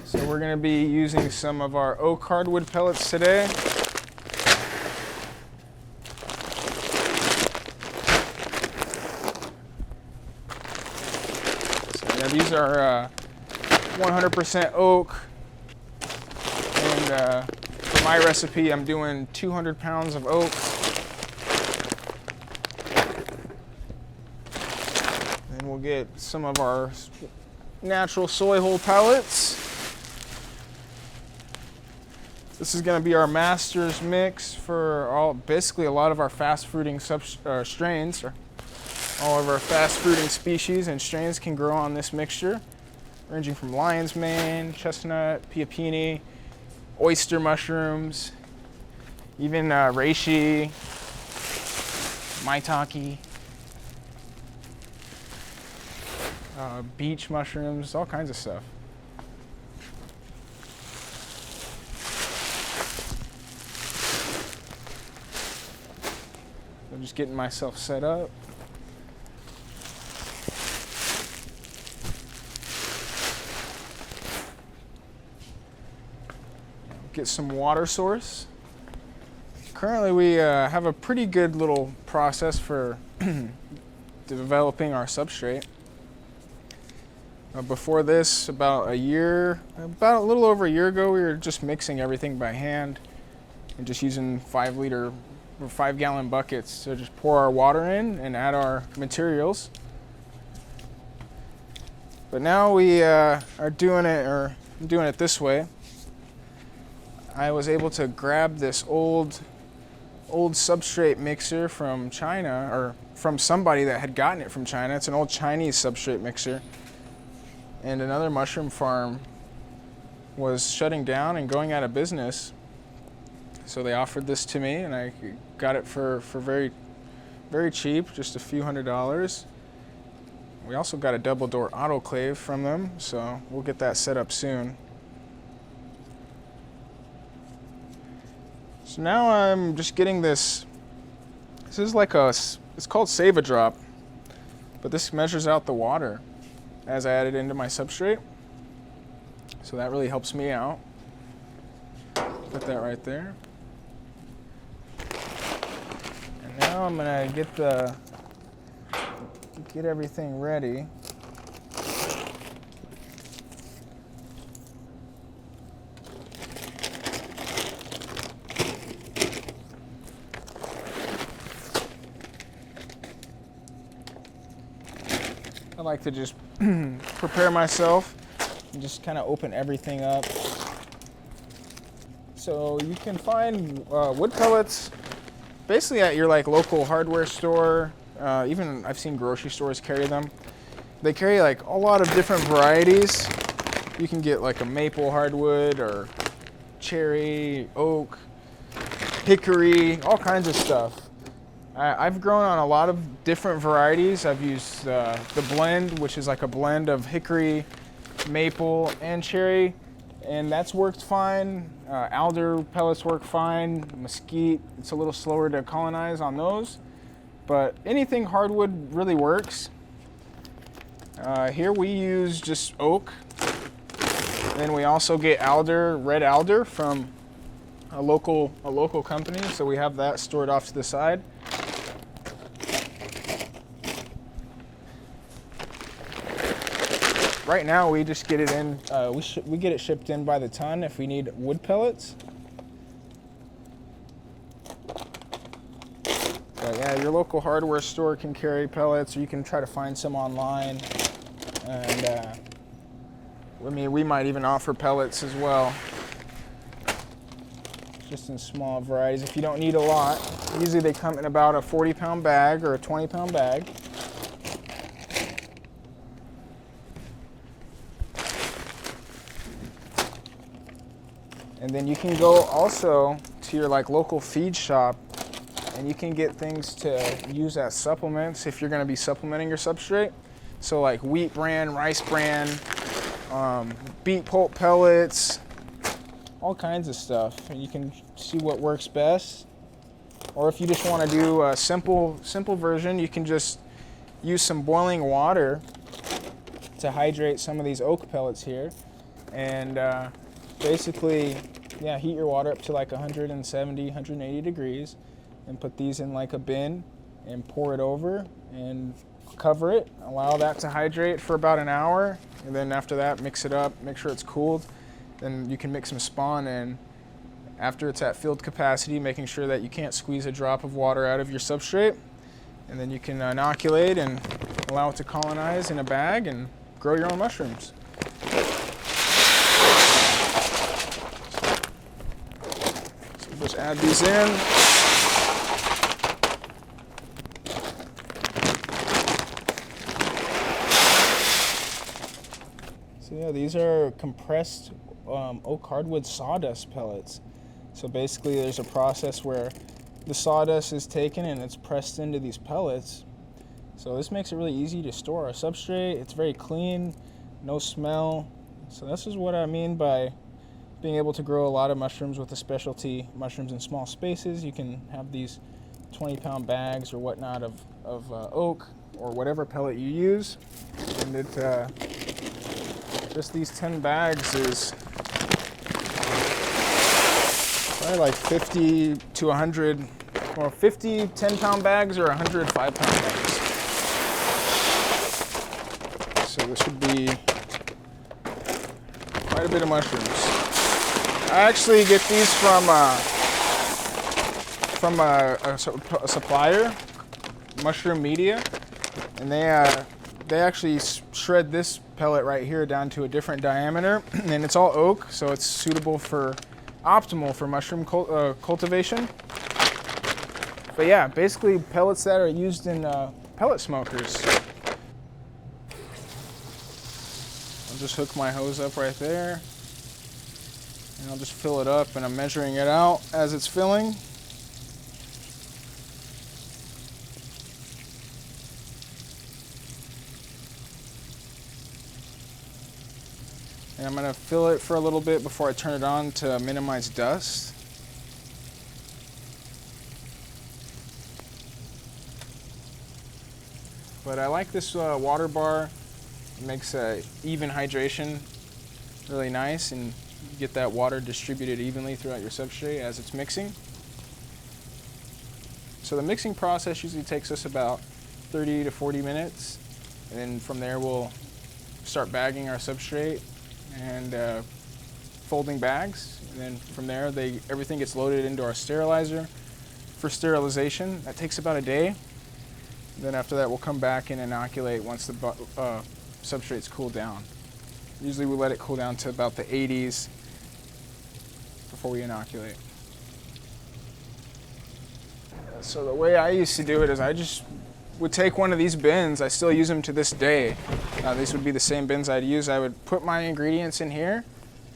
So we're going to be using some of our oak hardwood pellets today. So yeah, these are 100% oak, and for my recipe I'm doing 200 pounds of oak. Then we'll get some of our natural soy hull pellets. This is going to be our master's mix for basically a lot of our fast fruiting strains. All of our fast fruiting species and strains can grow on this mixture, ranging from lion's mane, chestnut, piapini, oyster mushrooms, even reishi, maitake, beach mushrooms, all kinds of stuff. I'm just getting myself set up. Get some water source. Currently we have a pretty good little process for developing our substrate. Before this, about a little over a year ago, we were just mixing everything by hand and just using 5 gallon buckets to just pour our water in and add our materials. But now we are doing it this way. I was able to grab this old substrate mixer from China, or from somebody that had gotten it from China. It's an old Chinese substrate mixer. And another mushroom farm was shutting down and going out of business. So they offered this to me, and I got it for very, very cheap, just a few $100s. We also got a double door autoclave from them, so we'll get that set up soon. So now I'm just getting this. This is like it's called Save a Drop, but this measures out the water as I add it into my substrate. So that really helps me out. Put that right there. And now I'm gonna get everything ready. I like to just prepare myself and just kind of open everything up. So you can find wood pellets basically at your local hardware store. Even I've seen grocery stores carry them. They carry a lot of different varieties. You can get a maple hardwood or cherry, oak, hickory, all kinds of stuff. I've grown on a lot of different varieties. I've used the blend, which is a blend of hickory, maple, and cherry, and that's worked fine. Alder pellets work fine. Mesquite, it's a little slower to colonize on those, but anything hardwood really works. Here we use just oak. Then we also get alder, red alder from a local company, so we have that stored off to the side. Right now we just get it in, we get it shipped in by the ton if we need wood pellets. But yeah, your local hardware store can carry pellets, or you can try to find some online. And we might even offer pellets as well, just in small varieties if you don't need a lot. Usually they come in about a 40-pound bag or a 20-pound bag. And then you can go also to your local feed shop, and you can get things to use as supplements if you're going to be supplementing your substrate. So wheat bran, rice bran, beet pulp pellets, all kinds of stuff. And you can see what works best. Or if you just want to do a simple version, you can just use some boiling water to hydrate some of these oak pellets here. and basically, yeah, heat your water up to like 170, 180 degrees, and put these in like a bin and pour it over and cover it. Allow that to hydrate for about an hour, and then after that, mix it up, make sure it's cooled. Then you can mix some spawn in. After it's at filled capacity, making sure that you can't squeeze a drop of water out of your substrate. And then you can inoculate and allow it to colonize in a bag and grow your own mushrooms. So just add these in. So yeah, these are compressed oak hardwood sawdust pellets. So basically there's a process where the sawdust is taken and it's pressed into these pellets. So this makes it really easy to store our substrate. It's very clean, no smell. So this is what I mean by being able to grow a lot of mushrooms with the specialty mushrooms in small spaces. You can have these 20-pound bags or whatnot of oak or whatever pellet you use. And it just these 10 bags is probably like 50 to 100, well, 50 10-pound bags or 100 5-pound bags. So this would be quite a bit of mushrooms. I actually get these from a supplier, Mushroom Media, and they actually shred this pellet right here down to a different diameter, and it's all oak, so it's optimal for mushroom cultivation. But yeah, basically pellets that are used in pellet smokers. I'll just hook my hose up right there, and I'll just fill it up, and I'm measuring it out as it's filling. And I'm going to fill it for a little bit before I turn it on to minimize dust. But I like this water bar. It makes even hydration really nice, and you get that water distributed evenly throughout your substrate as it's mixing. So the mixing process usually takes us about 30 to 40 minutes. And then from there we'll start bagging our substrate and folding bags, and then from there everything gets loaded into our sterilizer for sterilization. That takes about a day. Then after that we'll come back and inoculate once the substrate's cooled down. Usually we let it cool down to about the 80s before we inoculate. So the way I used to do it is I just would take one of these bins. I still use them to this day. These would be the same bins I'd use. I would put my ingredients in here.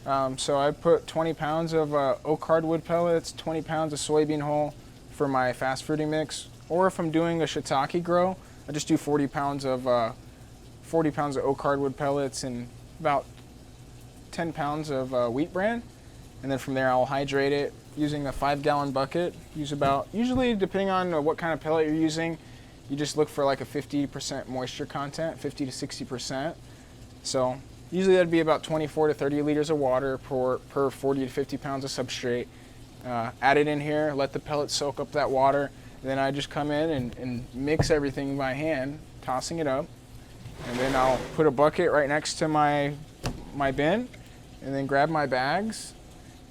So I put 20 pounds of oak hardwood pellets, 20 pounds of soybean hull for my fast fruiting mix. Or if I'm doing a shiitake grow, I just do 40 pounds of oak hardwood pellets and about 10 pounds of wheat bran. And then from there I'll hydrate it using a 5-gallon bucket. Usually depending on what kind of pellet you're using, you just look for like a 50% moisture content, 50 to 60%. So usually that'd be about 24 to 30 liters of water per 40 to 50 pounds of substrate. Add it in here, let the pellets soak up that water. Then I just come in and mix everything by hand, tossing it up. And then I'll put a bucket right next to my bin, and then grab my bags,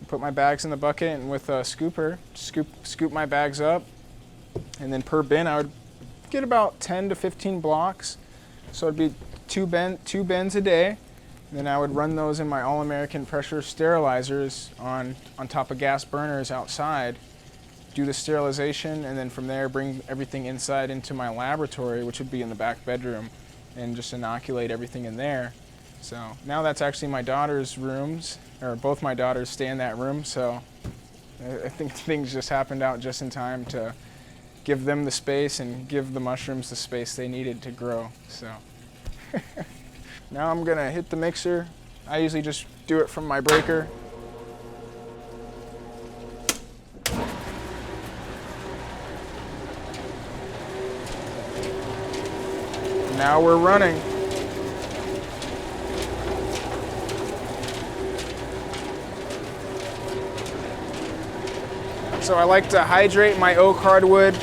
put my bags in the bucket, and with a scooper, scoop my bags up. And then per bin I would get about 10 to 15 blocks. So it'd be two bins a day. Then I would run those in my all-American pressure sterilizers on top of gas burners outside, do the sterilization, and then from there bring everything inside into my laboratory, which would be in the back bedroom, and just inoculate everything in there. So now that's actually my daughter's rooms, or both my daughters stay in that room, so I think things just happened out just in time to give them the space and give the mushrooms the space they needed to grow. So now I'm gonna hit the mixer. I usually just do it from my breaker. Now we're running. So I like to hydrate my oak hardwood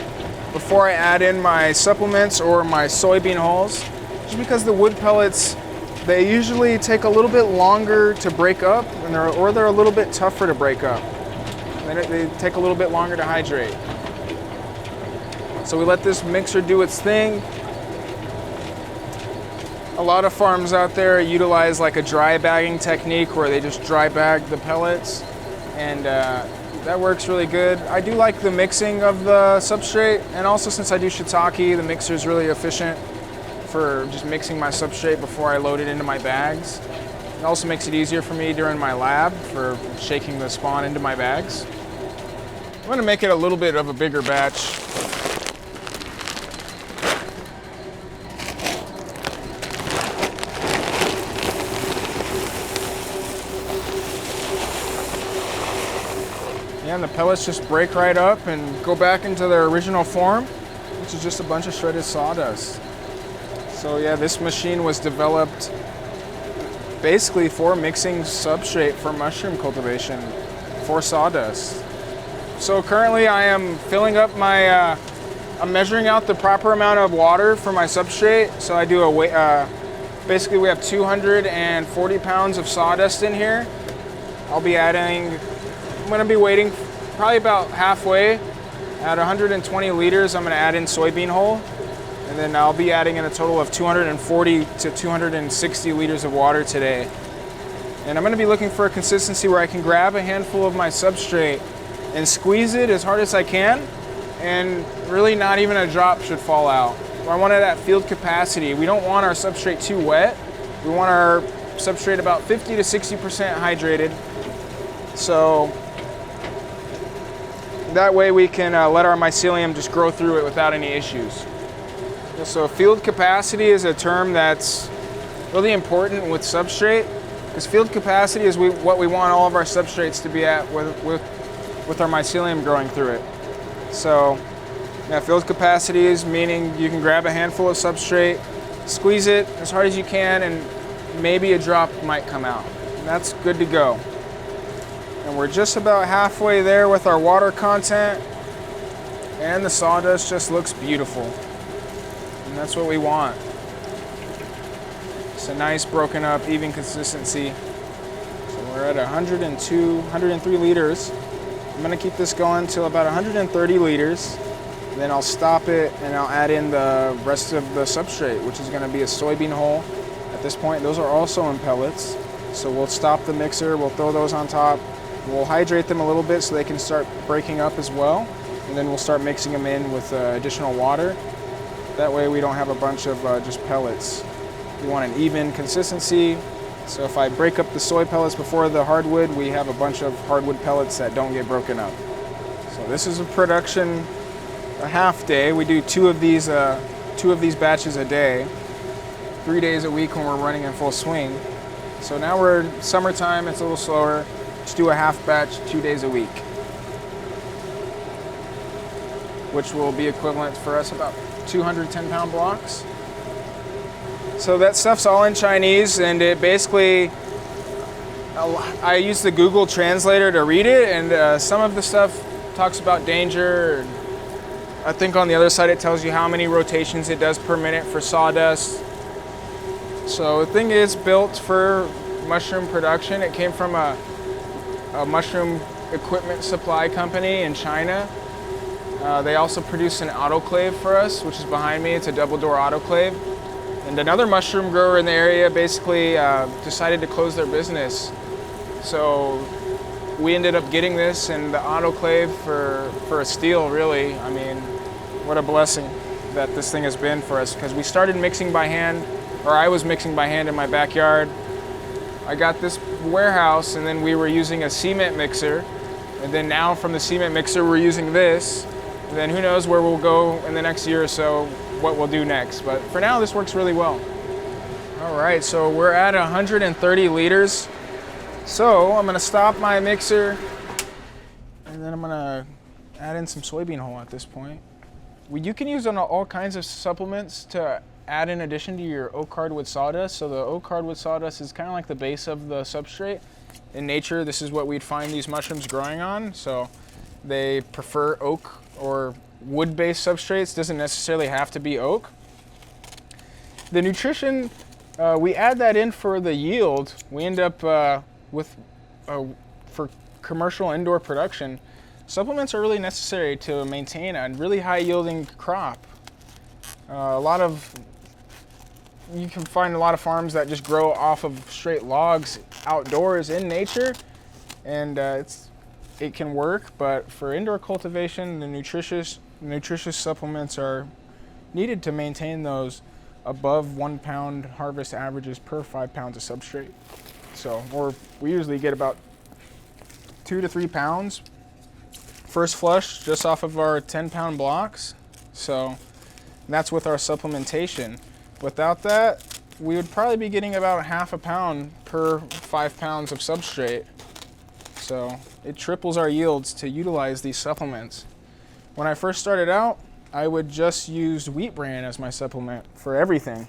before I add in my supplements or my soybean hulls, just because the wood pellets, they usually take a little bit longer to break up, or they're a little bit tougher to break up. They take a little bit longer to hydrate. So we let this mixer do its thing. A lot of farms out there utilize like a dry bagging technique where they just dry bag the pellets, and that works really good. I do like the mixing of the substrate, and also since I do shiitake, the mixer is really efficient for just mixing my substrate before I load it into my bags. It also makes it easier for me during my lab for shaking the spawn into my bags. I'm going to make it a little bit of a bigger batch. Yeah, and the pellets just break right up and go back into their original form, which is just a bunch of shredded sawdust. So yeah, this machine was developed basically for mixing substrate for mushroom cultivation for sawdust. So currently I am filling up my, I'm measuring out the proper amount of water for my substrate. So I do basically we have 240 pounds of sawdust in here. I'll be adding, I'm gonna be waiting probably about halfway. At 120 liters, I'm gonna add in soybean hull. And then I'll be adding in a total of 240 to 260 liters of water today. And I'm gonna be looking for a consistency where I can grab a handful of my substrate and squeeze it as hard as I can, and really not even a drop should fall out. I want it at field capacity. We don't want our substrate too wet. We want our substrate about 50 to 60% hydrated. So that way we can let our mycelium just grow through it without any issues. So field capacity is a term that's really important with substrate, because field capacity is what we want all of our substrates to be at with our mycelium growing through it. So yeah, field capacity is meaning you can grab a handful of substrate, squeeze it as hard as you can, and maybe a drop might come out. And that's good to go. And we're just about halfway there with our water content, and the sawdust just looks beautiful. And that's what we want. It's a nice broken up, even consistency. So we're at 103 liters. I'm gonna keep this going till about 130 liters. Then I'll stop it and I'll add in the rest of the substrate, which is gonna be a soybean hull. At this point, those are also in pellets. So we'll stop the mixer, we'll throw those on top. We'll hydrate them a little bit so they can start breaking up as well. And then we'll start mixing them in with additional water. That way we don't have a bunch of just pellets. We want an even consistency. So if I break up the soy pellets before the hardwood, we have a bunch of hardwood pellets that don't get broken up. So this is a production, a half day. We do two of these batches a day, 3 days a week when we're running in full swing. So now we're summertime, it's a little slower. Just do a half batch 2 days a week, which will be equivalent for us about 210-pound blocks. So that stuff's all in Chinese, and it basically, I use the Google translator to read it, and some of the stuff talks about danger. I think on the other side it tells you how many rotations it does per minute for sawdust. So the thing is built for mushroom production. It came from a mushroom equipment supply company in China. They also produce an autoclave for us, which is behind me. It's a double door autoclave. And another mushroom grower in the area basically decided to close their business. So we ended up getting this and the autoclave for a steal, really. I mean, what a blessing that this thing has been for us, because we started mixing by hand, or I was mixing by hand in my backyard. I got this warehouse, and then we were using a cement mixer. And then now from the cement mixer, we're using this. And then who knows where we'll go in the next year or so, what we'll do next. But for now, this works really well. All right, so we're at 130 liters. So I'm gonna stop my mixer, and then I'm gonna add in some soybean hull at this point. You can use all kinds of supplements to add in addition to your oak hardwood sawdust. So the oak hardwood sawdust is kind of like the base of the substrate. In nature, this is what we'd find these mushrooms growing on. So They prefer oak or wood-based substrates. Doesn't necessarily have to be oak. The nutrition, we add that in for the yield. We end up for commercial indoor production, supplements are really necessary to maintain a really high yielding crop. You can find a lot of farms that just grow off of straight logs outdoors in nature, and it can work, but for indoor cultivation, the nutritious supplements are needed to maintain those above 1 pound harvest averages per 5 pounds of substrate. So, or we usually get about 2 to 3 pounds first flush just off of our 10-pound blocks. So that's with our supplementation. Without that, we would probably be getting about half a pound per 5 pounds of substrate. So it triples our yields to utilize these supplements. When I first started out, I would just use wheat bran as my supplement for everything.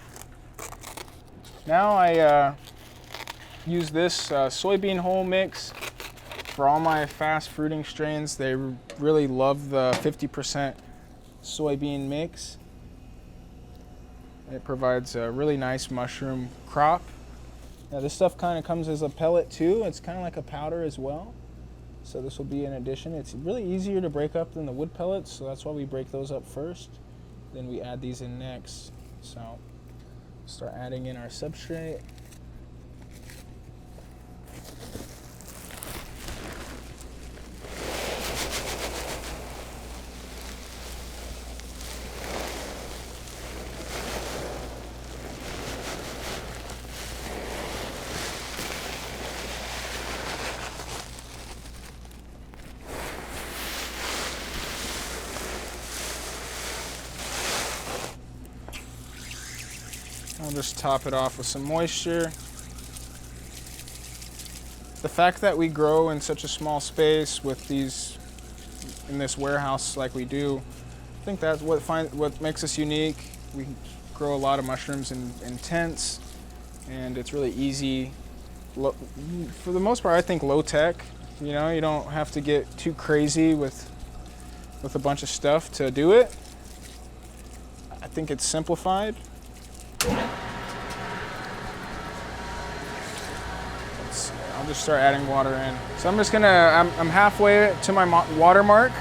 Now I use this soybean hull mix for all my fast fruiting strains. They really love the 50% soybean mix. It provides a really nice mushroom crop. Now this stuff kind of comes as a pellet too. It's kind of like a powder as well. So this will be an addition. It's really easier to break up than the wood pellets, so that's why we break those up first. Then we add these in next. So start adding in our substrate. I'll just top it off with some moisture. The fact that we grow in such a small space with these, in this warehouse like we do, I think that's what makes us unique. We grow a lot of mushrooms in tents, and it's really easy. For the most part, I think low tech. You know, you don't have to get too crazy with a bunch of stuff to do it. I think it's simplified. I'll just start adding water in. So I'm halfway to my water mark.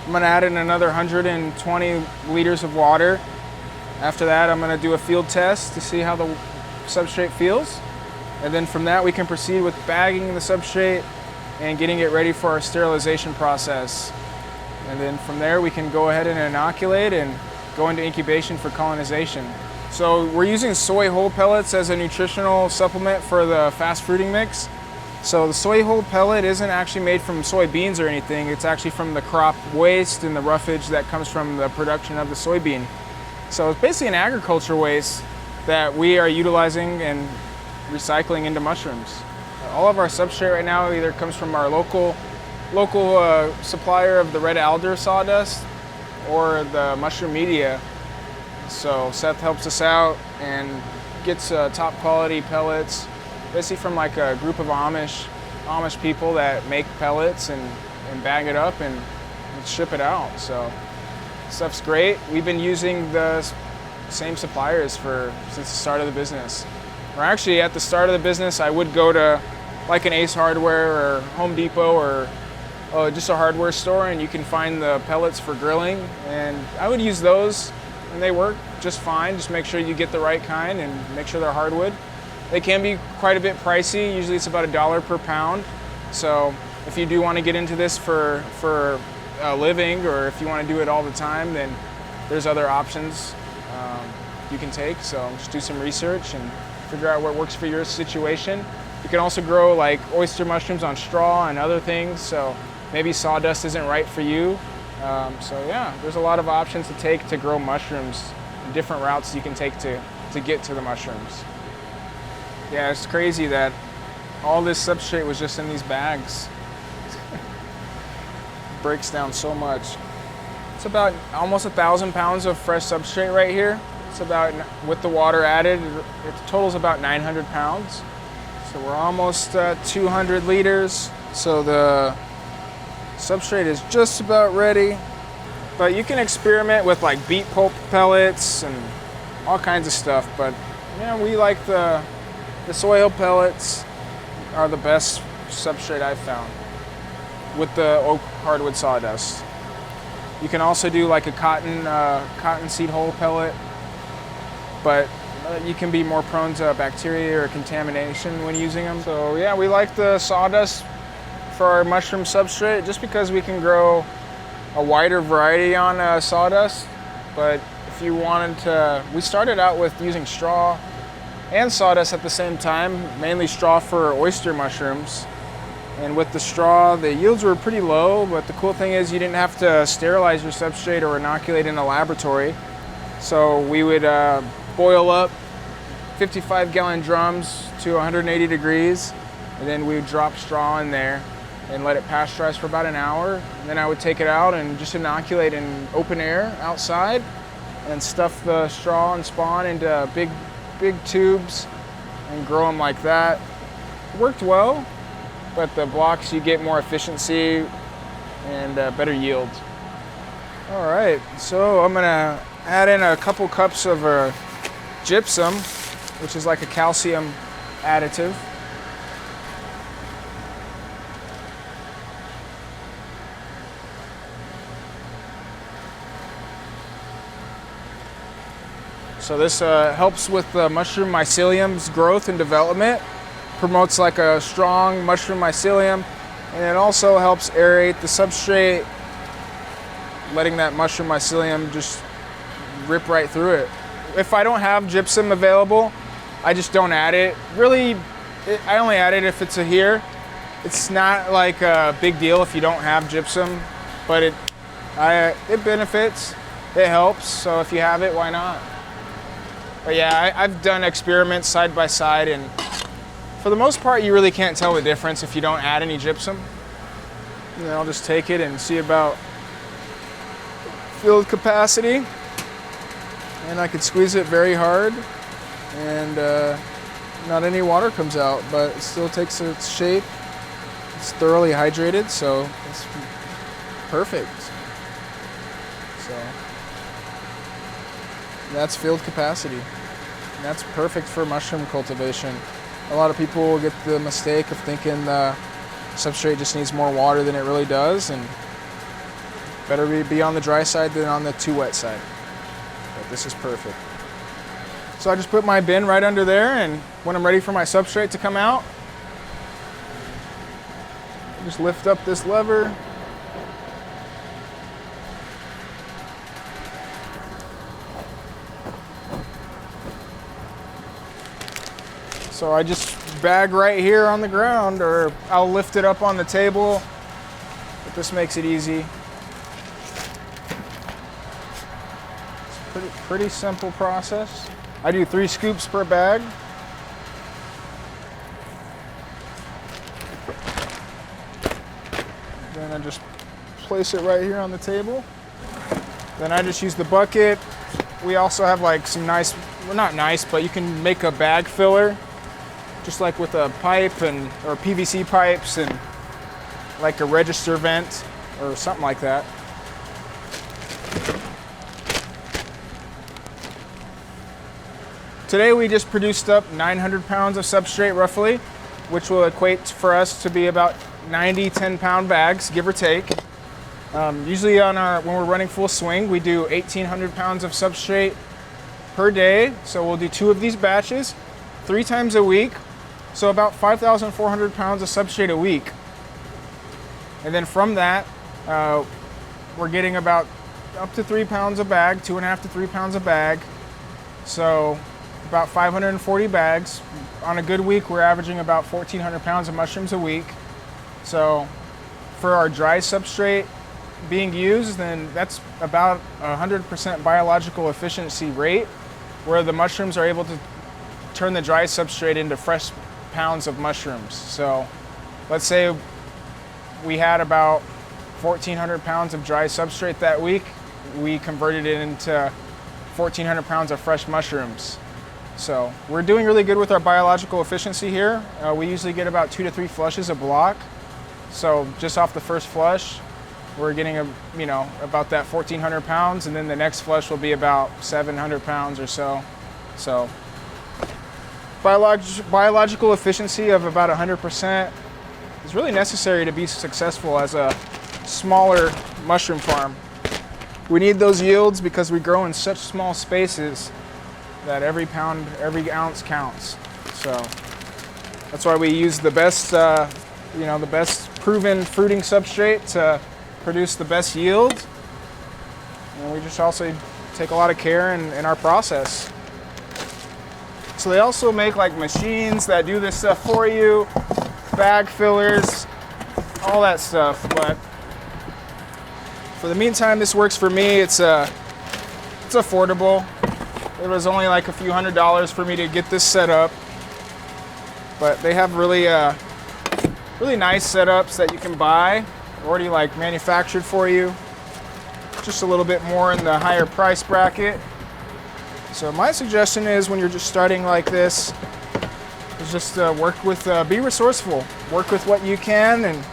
I'm gonna add in another 120 liters of water. After that, I'm gonna do a field test to see how the substrate feels. And then from that, we can proceed with bagging the substrate and getting it ready for our sterilization process. And then from there, we can go ahead and inoculate and go into incubation for colonization. So we're using soy hull pellets as a nutritional supplement for the fast fruiting mix. So the soy hull pellet isn't actually made from soybeans or anything. It's actually from the crop waste and the roughage that comes from the production of the soybean. So it's basically an agriculture waste that we are utilizing and recycling into mushrooms. All of our substrate right now either comes from our local supplier of the red alder sawdust or the mushroom media. So Seth helps us out and gets top quality pellets, basically from like a group of Amish people that make pellets and bag it up and ship it out. So stuff's great. We've been using the same suppliers since the start of the business. Or actually at the start of the business, I would go to like an Ace Hardware or Home Depot or just a hardware store, and you can find the pellets for grilling. And I would use those, and they work just fine. Just make sure you get the right kind and make sure they're hardwood. They can be quite a bit pricey. Usually it's about $1 per pound. So if you do want to get into this for a living, or if you want to do it all the time, then there's other options you can take. So just do some research and figure out what works for your situation. You can also grow like oyster mushrooms on straw and other things. So maybe sawdust isn't right for you. So yeah, there's a lot of options to take to grow mushrooms, different routes you can take to get to the mushrooms. Yeah, it's crazy that all this substrate was just in these bags. Breaks down so much. It's about almost 1,000 pounds of fresh substrate right here. It's about, with the water added, it totals about 900 pounds. So we're almost 200 liters. So the Substrate is just about ready. But you can experiment with like beet pulp pellets and all kinds of stuff. But yeah, we like the soil pellets are the best substrate I've found with the oak hardwood sawdust. You can also do like a cotton seed hull pellet, but you can be more prone to bacteria or contamination when using them. So yeah, we like the sawdust for our mushroom substrate just because we can grow a wider variety on sawdust. But if you wanted to, we started out with using straw and sawdust at the same time, mainly straw for oyster mushrooms. And with the straw, the yields were pretty low, but the cool thing is you didn't have to sterilize your substrate or inoculate in a laboratory. So we would boil up 55-gallon drums to 180 degrees, and then we would drop straw in there and let it pasteurize for about an hour. And then I would take it out and just inoculate in open air outside and stuff the straw and spawn into big tubes and grow them like that. It worked well. But the blocks, you get more efficiency and better yields. All right, so I'm gonna add in a couple cups of gypsum, which is like a calcium additive. So this helps with the mushroom mycelium's growth and development. Promotes like a strong mushroom mycelium, and it also helps aerate the substrate, letting that mushroom mycelium just rip right through it. If I don't have gypsum available, I just don't add it. Really, I only add it if it's here. It's not like a big deal if you don't have gypsum, but it benefits, it helps, so if you have it, why not? But yeah, I've done experiments side by side, and for the most part, you really can't tell the difference if you don't add any gypsum. And then I'll just take it and see about filled capacity. And I could squeeze it very hard, and not any water comes out, but it still takes its shape. It's thoroughly hydrated, so it's perfect. So that's filled capacity. And that's perfect for mushroom cultivation. A lot of people will get the mistake of thinking the substrate just needs more water than it really does, and better be on the dry side than on the too wet side. But this is perfect. So I just put my bin right under there, and when I'm ready for my substrate to come out, I just lift up this lever. So I just bag right here on the ground, or I'll lift it up on the table, but this makes it easy. It's a pretty simple process. I do 3 scoops per bag. Then I just place it right here on the table. Then I just use the bucket. We also have like some nice, well, not nice, but you can make a bag filler, just like with a pipe or PVC pipes and like a register vent or something like that. Today we just produced up 900 pounds of substrate roughly, which will equate for us to be about 90 10-pound bags, give or take. Usually when we're running full swing, we do 1,800 pounds of substrate per day. So we'll do 2 of these batches, 3 times a week. So about 5,400 pounds of substrate a week. And then from that, we're getting about up to 3 pounds a bag, 2.5 to 3 pounds a bag. So about 540 bags. On a good week, we're averaging about 1,400 pounds of mushrooms a week. So for our dry substrate being used, then that's about 100% biological efficiency rate, where the mushrooms are able to turn the dry substrate into fresh pounds of mushrooms. So let's say we had about 1,400 pounds of dry substrate that week. We converted it into 1,400 pounds of fresh mushrooms. So we're doing really good with our biological efficiency here. We usually get about 2 to 3 flushes a block. So just off the first flush, we're getting about that 1,400 pounds, and then the next flush will be about 700 pounds or so. So biological efficiency of about 100% is really necessary to be successful as a smaller mushroom farm. We need those yields because we grow in such small spaces that every pound, every ounce counts. So that's why we use the best, the best proven fruiting substrate to produce the best yield. And we just also take a lot of care in our process. So they also make like machines that do this stuff for you, bag fillers, all that stuff. But for the meantime, this works for me. It's affordable. It was only like a few $100s for me to get this set up. But they have really nice setups that you can buy, already like manufactured for you. Just a little bit more in the higher price bracket. So my suggestion is when you're just starting like this, is just be resourceful. Work with what you can and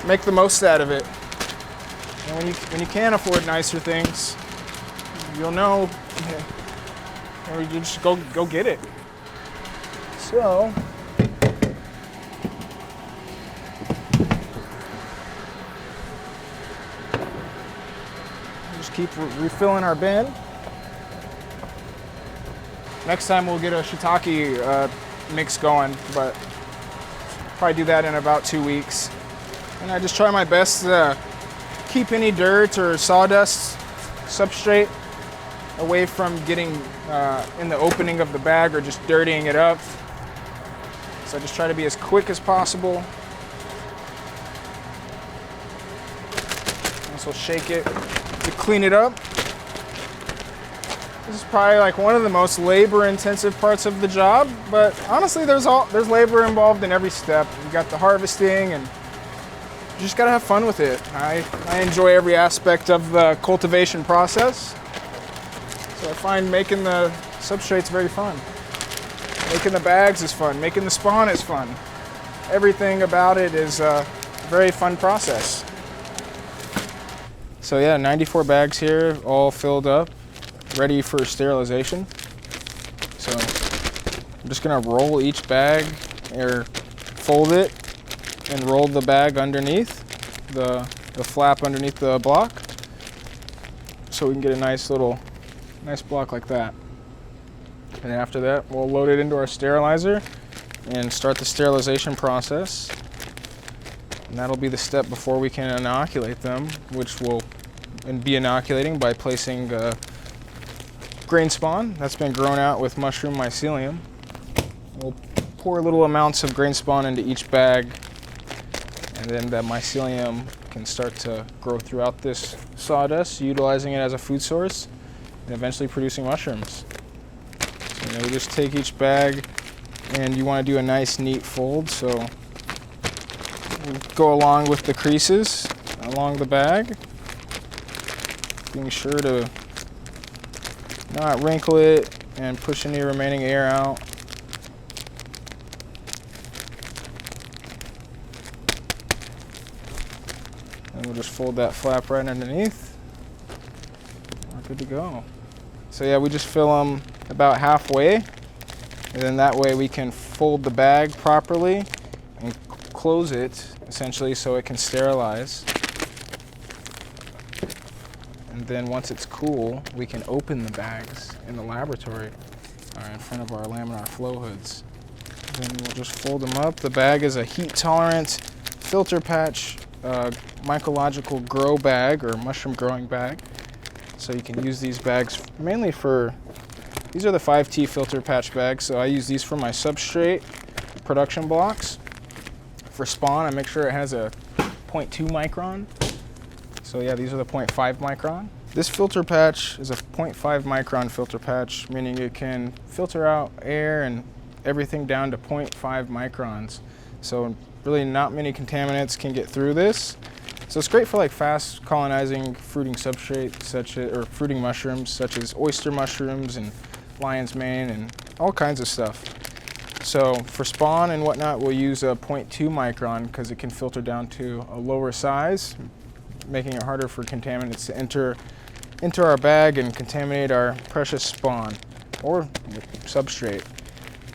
make the most out of it. And when you can afford nicer things, you'll know, or you just go get it. So just keep refilling our bin. Next time we'll get a shiitake mix going, but probably do that in about 2 weeks. And I just try my best to keep any dirt or sawdust substrate away from getting in the opening of the bag or just dirtying it up. So I just try to be as quick as possible. Also shake it to clean it up. This is probably like one of the most labor-intensive parts of the job, but honestly, there's labor involved in every step. You got the harvesting, and you just gotta have fun with it. I enjoy every aspect of the cultivation process, so I find making the substrates very fun. Making the bags is fun. Making the spawn is fun. Everything about it is a very fun process. So yeah, 94 bags here, all filled up, ready for sterilization. So I'm just gonna roll each bag, or fold it and roll the bag underneath, the flap underneath the block, so we can get a nice block like that. And after that, we'll load it into our sterilizer and start the sterilization process. And that'll be the step before we can inoculate them, which will be inoculating by placing grain spawn that's been grown out with mushroom mycelium. We'll pour little amounts of grain spawn into each bag, and then the mycelium can start to grow throughout this sawdust, utilizing it as a food source and eventually producing mushrooms. So we just take each bag, and you want to do a nice neat fold, so we'll go along with the creases along the bag, being sure to not wrinkle it and push any remaining air out. And we'll just fold that flap right underneath. We're good to go. So yeah, we just fill them about halfway, and then that way we can fold the bag properly and close it essentially so it can sterilize. And then once it's cool, we can open the bags in the laboratory in front of our laminar flow hoods. Then we'll just fold them up. The bag is a heat-tolerant filter patch mycological grow bag or mushroom growing bag. So you can use these bags mainly for, these are the 5T filter patch bags, so I use these for my substrate production blocks. For spawn, I make sure it has a 0.2 micron. So yeah, these are the 0.5 micron. This filter patch is a 0.5 micron filter patch, meaning it can filter out air and everything down to 0.5 microns. So really not many contaminants can get through this. So it's great for like fast colonizing fruiting substrate, or fruiting mushrooms, such as oyster mushrooms and lion's mane and all kinds of stuff. So for spawn and whatnot, we'll use a 0.2 micron because it can filter down to a lower size, making it harder for contaminants to enter our bag and contaminate our precious spawn or substrate.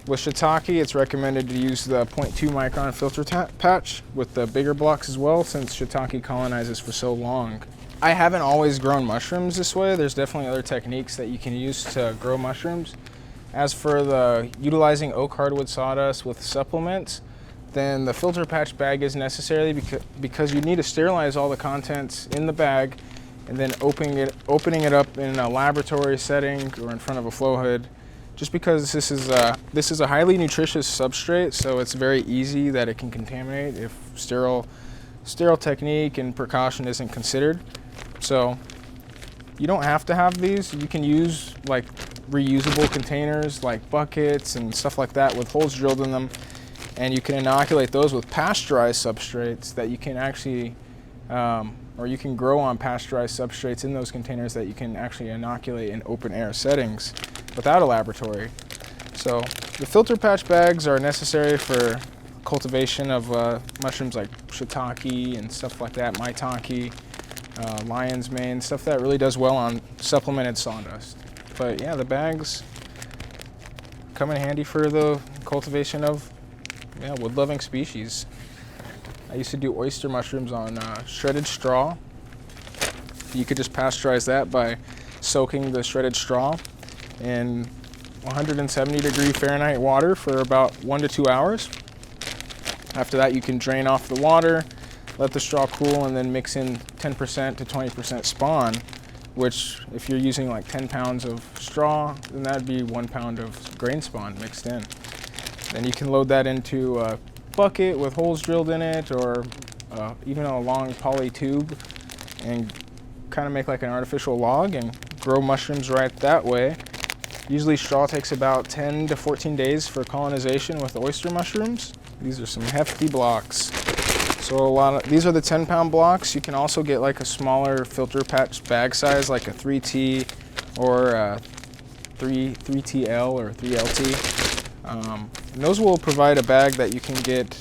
With shiitake, it's recommended to use the 0.2 micron filter patch with the bigger blocks as well, since shiitake colonizes for so long. I haven't always grown mushrooms this way. There's definitely other techniques that you can use to grow mushrooms. As for the utilizing oak hardwood sawdust with supplements, then the filter patch bag is necessary because you need to sterilize all the contents in the bag and then opening it up in a laboratory setting or in front of a flow hood. Just because this is a highly nutritious substrate, so it's very easy that it can contaminate if sterile technique and precaution isn't considered. So you don't have to have these. You can use like reusable containers like buckets and stuff like that with holes drilled in them, and you can inoculate those with pasteurized substrates that you can actually or you can grow on pasteurized substrates in those containers that you can actually inoculate in open air settings without a laboratory. So the filter patch bags are necessary for cultivation of mushrooms like shiitake and stuff like that, maitake, lion's mane, stuff that really does well on supplemented sawdust. But yeah, the bags come in handy for the cultivation of wood-loving species. I used to do oyster mushrooms on shredded straw. You could just pasteurize that by soaking the shredded straw in 170-degree Fahrenheit water for about 1 to 2 hours. After that, you can drain off the water, let the straw cool, and then mix in 10% to 20% spawn, which if you're using like 10 pounds of straw, then that'd be 1 pound of grain spawn mixed in. Then you can load that into a bucket with holes drilled in it, or even a long poly tube, and kind of make like an artificial log and grow mushrooms right that way. Usually straw takes about 10 to 14 days for colonization with oyster mushrooms. These are some hefty blocks. So these are the 10-pound blocks. You can also get like a smaller filter patch bag size, like a 3T or a 3TL or 3LT. And those will provide a bag that you can get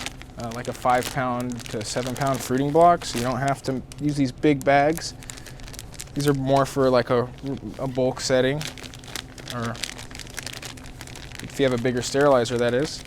like a 5-pound to 7-pound fruiting block, so you don't have to use these big bags. These are more for like a bulk setting, or if you have a bigger sterilizer, that is.